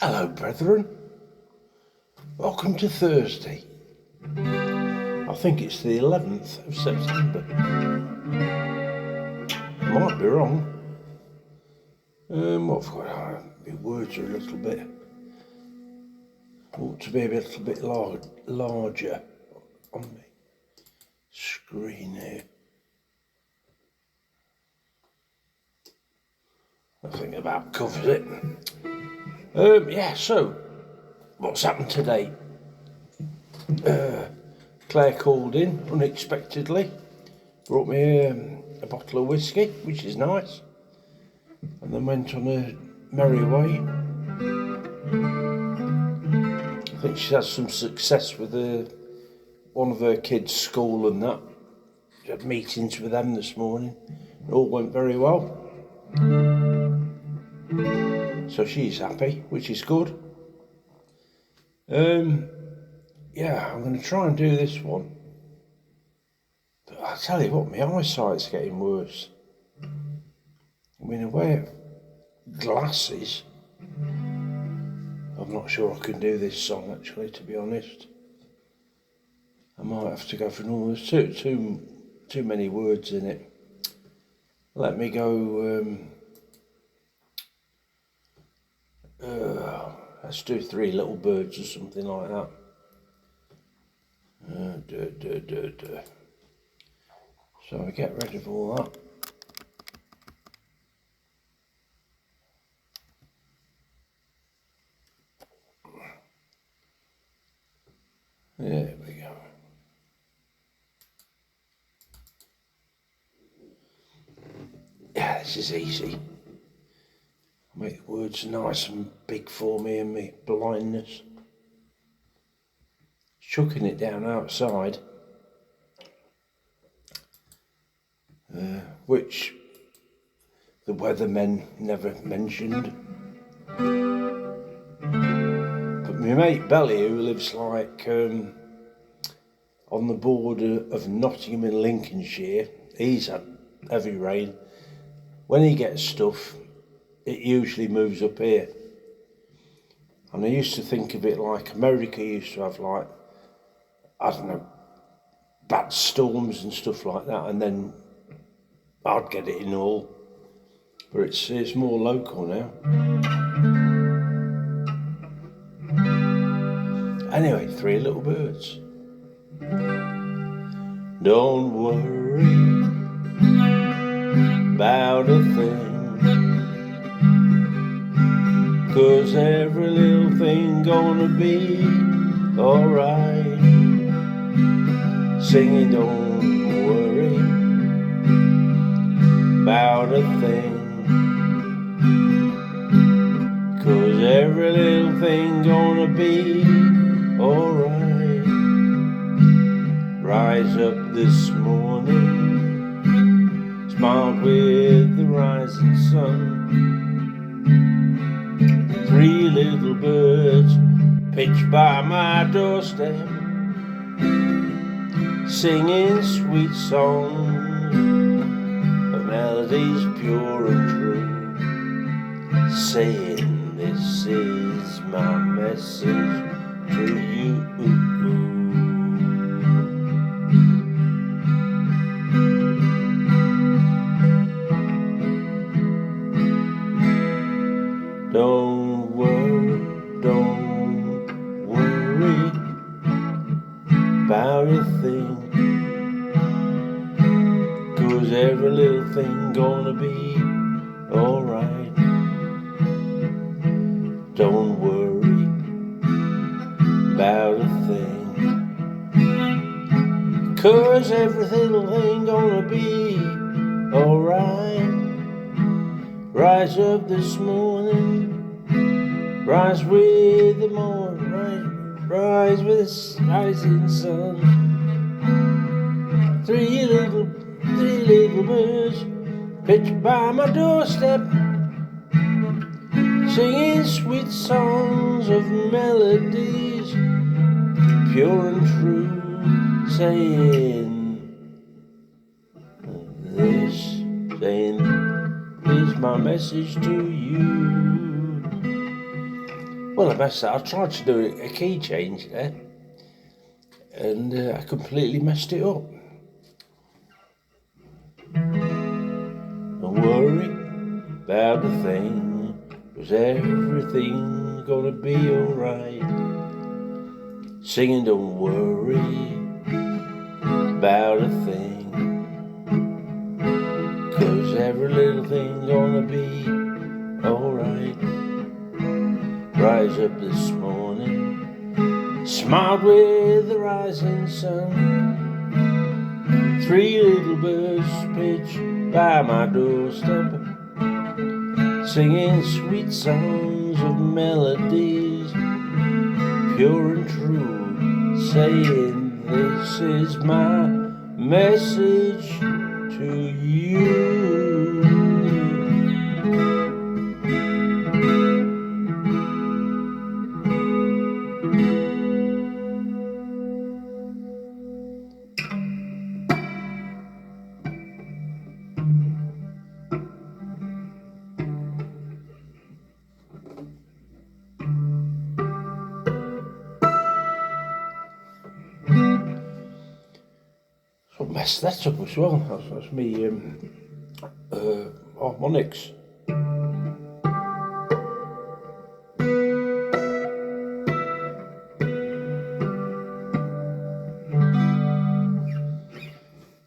Hello, brethren. Welcome to Thursday. I think it's the 11th of September. Might be wrong. What have I got? My words are a little bit. Ought to be a little bit larger on the screen here. I think about covers it. So what's happened today? Claire called in unexpectedly, brought me a bottle of whiskey, which is nice, and then went on a merry way. I think she had some success with one of her kids' school and that. She had meetings with them this morning. It all went very well. So she's happy, which is good. I'm going to try and do this one. But I tell you what, my eyesight's getting worse. I mean, I wear glasses. I'm not sure I can do this song, actually, to be honest. I might have to go for another. There's too many words in it. Let me go. Let's do Three Little Birds or something like that. So I get rid of all that. There we go. Yeah, this is easy. Make the words nice and big for me and my blindness. Chucking it down outside, which the weathermen never mentioned. But my mate Belly, who lives like on the border of Nottingham and Lincolnshire, he's had heavy rain. When he gets stuff, it usually moves up here. And I used to think of it like America used to have, like, I don't know, bad storms and stuff like that, and then I'd get it in all. But it's more local now. Anyway, Three Little Birds. Don't worry about a thing, 'cause every little thing gonna be alright. Singing, don't worry about a thing, 'cause every little thing gonna be alright. Rise up this morning, smiled with the rising sun. Three little birds pitched by my doorstep, singing sweet songs of melodies pure and true, saying, this is my message to you. Don't worry about a thing, 'cause every little thing gonna be alright. Don't worry about a thing, 'cause every little thing gonna be alright. Rise up this morning, rise with the morning, rise with the rising sun. Three little birds pitched by my doorstep, singing sweet songs of melodies pure and true, saying this is my message to you. Well, I messed up. I tried to do a key change there, and I completely messed it up. Don't worry about a thing, 'cause everything's gonna be alright. Singing, don't worry about a thing, 'cause every little thing's gonna be alright. Rise up this morning, smiled with the rising sun. 3 little birds pitch by my doorstep, singing sweet songs of melodies, pure and true, saying this is my message to you. So I messed that up as well. That's me harmonics.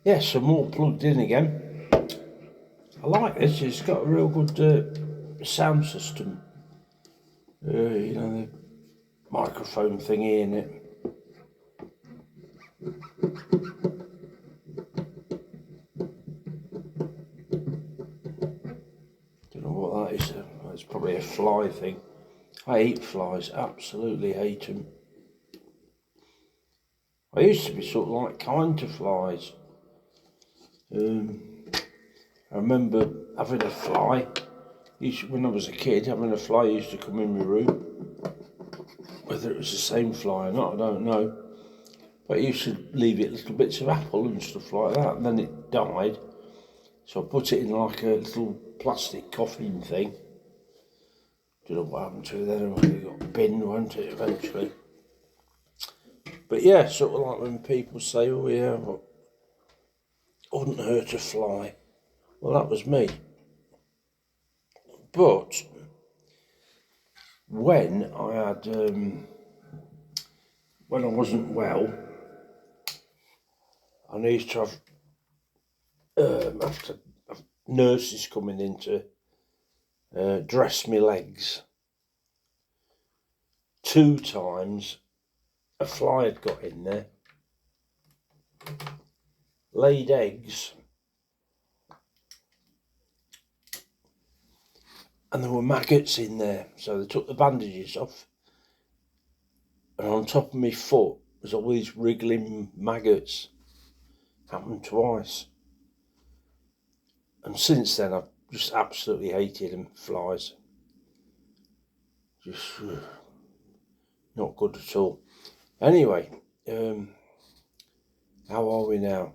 Yeah, some more plugged in again. I like this. It's got a real good sound system. You know, the microphone thingy in it. Don't know what that is. It's probably a fly thing. I hate flies. Absolutely hate them. I used to be sort of like kind to flies. I remember having a fly. When I was a kid, having a fly used to come in my room. Whether it was the same fly or not, I don't know. But I used to leave it little bits of apple and stuff like that, and then it died. So I put it in like a little plastic coffin thing. Don't know what happened to it then. It got binned, won't it, eventually? But yeah, sort of like when people say, oh yeah, well, wouldn't hurt a fly. Well, that was me. But when I had, when I wasn't well, I used to have nurses coming in to dress my legs. 2 times a fly had got in there, laid eggs, and there were maggots in there. So they took the bandages off, and on top of my foot was all these wriggling maggots. Happened twice. And since then I've just absolutely hated them, flies. Just not good at all. Anyway, how are we now?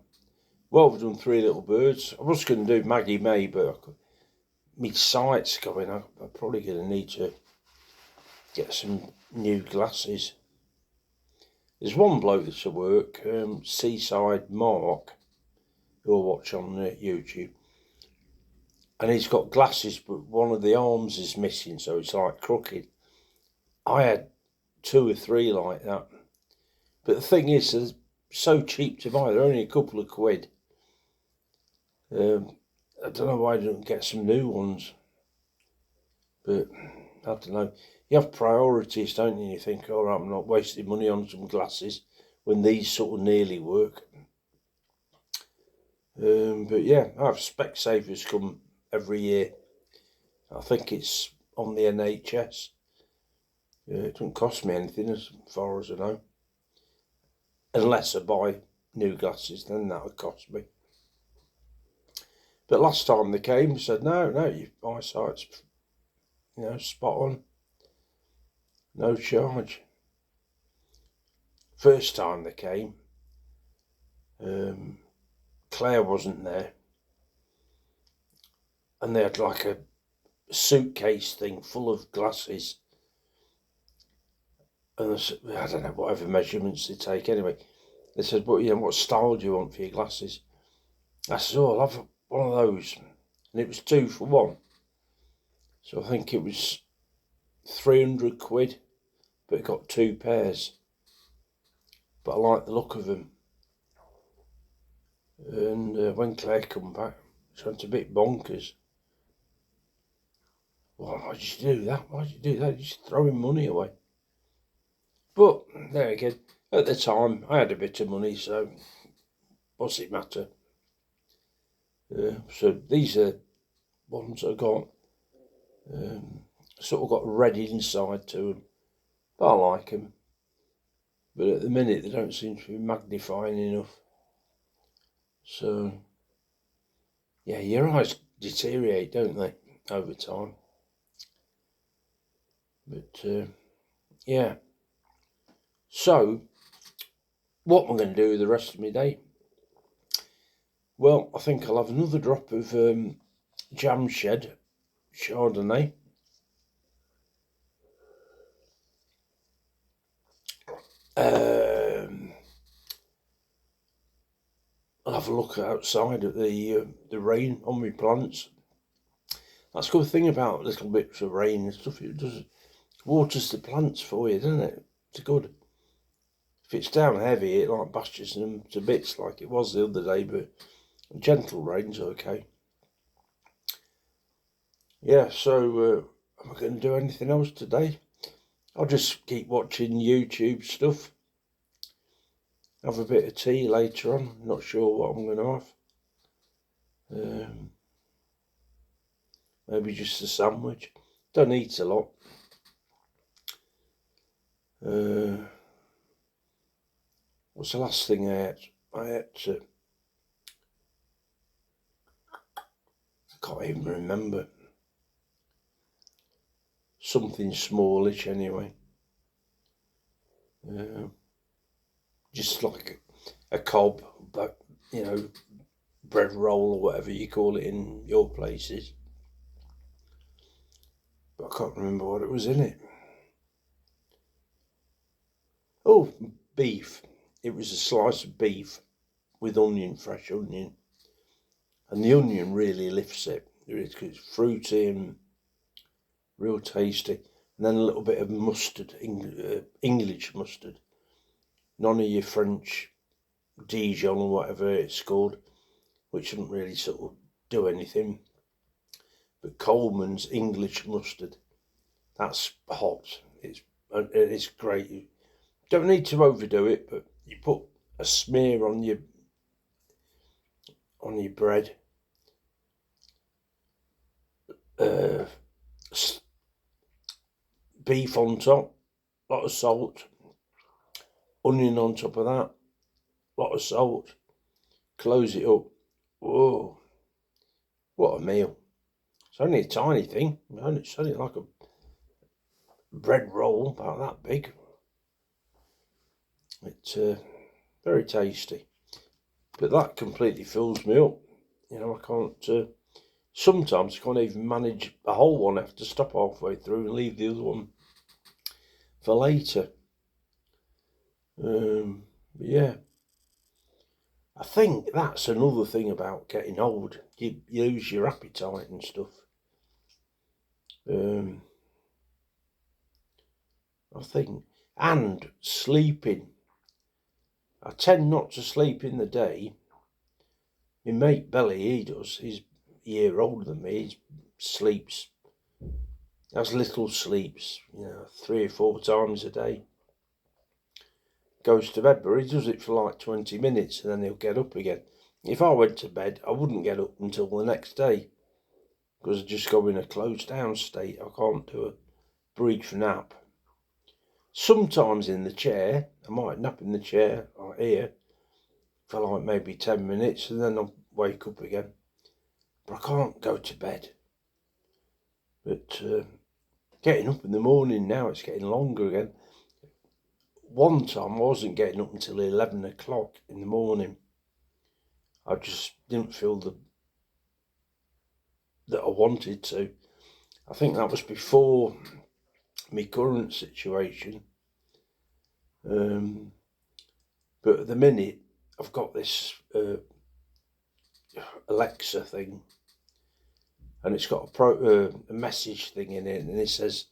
Well, we've done 3 little birds. I was going to do Maggie May, but my sight's going. I'm probably going to need to get some new glasses. There's one bloke that's at work, Seaside Mark, who I watch on YouTube, and he's got glasses, but one of the arms is missing, so it's like crooked. I had 2 or 3 like that, but the thing is, they're so cheap to buy. They're only a couple of quid. I don't know why I didn't get some new ones, but I don't know. You have priorities, don't you? You think, all right, I'm not wasting money on some glasses when these sort of nearly work. But yeah, I have Specsavers come every year. I think it's on the NHS. It doesn't cost me anything as far as I know. Unless I buy new glasses, then that would cost me. But last time they came, they said, no, your eyesight's, spot on. No charge. First time they came, Claire wasn't there. And they had like a suitcase thing full of glasses. And I don't know, whatever measurements they take anyway. They said, "But what style do you want for your glasses?" I said, "Oh, I'll have one of those." And it was 2 for 1. So I think it was 300 quid, but it got 2 pairs. But I like the look of them. And when Claire come back, she went a bit bonkers. Why'd you do that? Why'd you do that? You're just throwing money away. But there again, at the time, I had a bit of money, so what's it matter? So these are ones I got, sort of got red inside to them. But I like them. But at the minute, they don't seem to be magnifying enough. So, yeah, your eyes deteriorate, don't they, over time? But, yeah. So, what am I going to do with the rest of my day? Well, I think I'll have another drop of Jam Shed Chardonnay. I'll have a look outside at the rain on my plants. That's the good thing about little bits of rain and stuff. It does waters the plants for you, doesn't it? It's good. If it's down heavy, it like bashes them to bits like it was the other day, but gentle rain's okay. Yeah, so am I going to do anything else today? I'll just keep watching YouTube stuff. Have a bit of tea later on. Not sure what I'm going to have. Maybe just a sandwich. Don't eat a lot. What's the last thing I ate? I can't even remember. Something smallish anyway. Just like a cob, but bread roll or whatever you call it in your places. But I can't remember what it was in it. Oh, beef. It was a slice of beef with onion, fresh onion. And the onion really lifts it. It's fruity and real tasty. And then a little bit of mustard, English mustard. None of your French Dijon or whatever it's called, which doesn't really sort of do anything. But Coleman's English mustard, that's hot. It's great. You don't need to overdo it, but you put a smear on your bread. Beef on top, a lot of salt. Onion on top of that, a lot of salt. Close it up. Whoa, what a meal. It's only a tiny thing. It's only like a bread roll, about that big. It's very tasty. But that completely fills me up. I can't... sometimes I can't even manage a whole one. I have to stop halfway through and leave the other one for later. Yeah. I think that's another thing about getting old. You lose your appetite and stuff. I think. And sleeping. I tend not to sleep in the day. My mate Belly, he does. He's a year older than me. He sleeps, has little sleeps, 3 or 4 times a day. Goes to bed, but he does it for like 20 minutes and then he'll get up again. If I went to bed, I wouldn't get up until the next day because I just go in a closed down state. I can't do a brief nap. Sometimes in the chair, I might nap in the chair right here for like maybe 10 minutes and then I'll wake up again. But I can't go to bed. But getting up in the morning now, it's getting longer again. One time I wasn't getting up until 11 o'clock in the morning. I just didn't feel that I wanted to. I think that was before my current situation. But at the minute, I've got this Alexa thing, and it's got a message thing in it, and it says,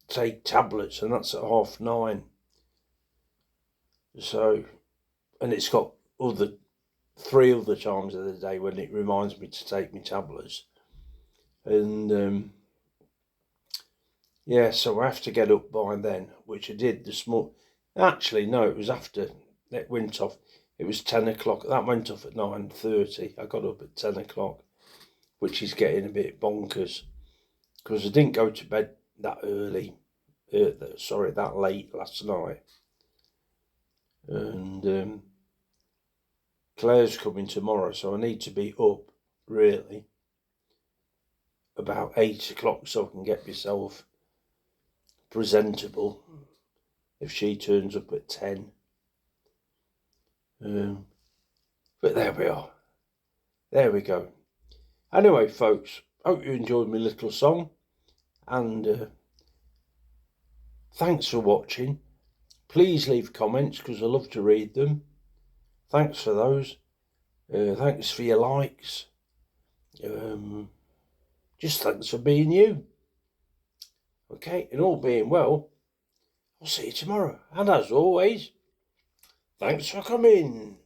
take tablets, and that's at 9:30. So, and it's got 3 other times of the day when it reminds me to take my tablets. And yeah, so I have to get up by then, which I did this morning. Actually, no, it was after it went off. It was 10 o'clock. That went off at 9:30. I got up at 10 o'clock, which is getting a bit bonkers because I didn't go to bed that early. That late last night. And Claire's coming tomorrow, so I need to be up really about 8 o'clock so I can get myself presentable if she turns up at 10. But there we are. There we go. Anyway, folks, hope you enjoyed my little song, and thanks for watching. Please leave comments because I love to read them. Thanks for those. Thanks for your likes. Just thanks for being you. Okay, and all being well, I'll see you tomorrow. And as always, thanks for coming.